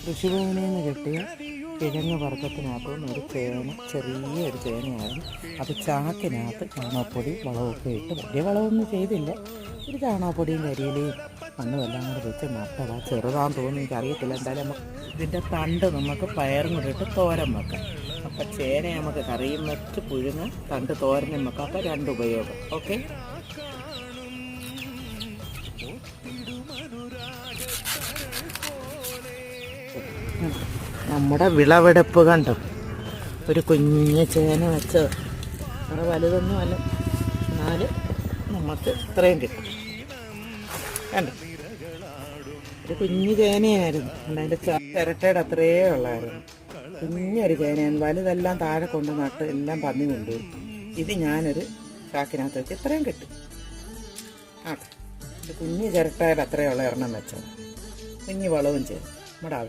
കൃഷിഭവനിൽ നിന്ന് കിട്ടിയ കിഴങ്ങ് വർഗ്ഗത്തിനകത്തുനിന്ന് ഒരു ചേന, ചെറിയൊരു ചേനയായിരുന്നു. അത് ചാക്കിനകത്ത് ചാണകപ്പൊടി വളമൊക്കെ ഇട്ട്, വലിയ വളമൊന്നും ചെയ്തില്ല, ഒരു ചാണകപ്പൊടിയും കരിയിലയും മണ്ണും എല്ലാം കൂടെ വെച്ച് നട്ടതാ. ചെറുതാന്ന് തോന്നുന്നു, എനിക്കറിയത്തില്ല. എന്തായാലും നമുക്ക് ഇതിൻ്റെ തണ്ട് നമുക്ക് പയറും കൂടെ ഇട്ട് തോരൻ വെക്കാം. അപ്പം ചേന നമുക്ക് കറിയും വെച്ച് പുഴുങ്ങ, തണ്ട് തോരനും വെക്കാം. അപ്പം രണ്ട് ഉപയോഗം. ഓക്കെ. നമ്മുടെ വിളവെടുപ്പ് കണ്ടോ, ഒരു കുഞ്ഞ് ചേന വെച്ച്, അത്ര വലുതൊന്നും അല്ല, എന്നാലും നമുക്ക് ഇത്രയും കിട്ടും. കണ്ടോ, ഒരു കുഞ്ഞ് ചേനയായിരുന്നു. അതിൻ്റെ ചിരട്ടയുടെ അത്രയേ ഉള്ളായിരുന്നു. കുഞ്ഞൊരു ചേനയാണ്. വലുതെല്ലാം താഴെ കൊണ്ട് നട്ട് എല്ലാം പന്നി കൊണ്ടുപോയി. ഇത് ഞാനൊരു ചാക്കിനകത്ത് വെച്ച് ഇത്രയും കിട്ടും. ആ, ഒരു കുഞ്ഞ് ചിരട്ടയുടെ അത്രയുള്ള എണ്ണം വെച്ചത്, കുഞ്ഞ് വളവും ചെയ്തു നമ്മുടെ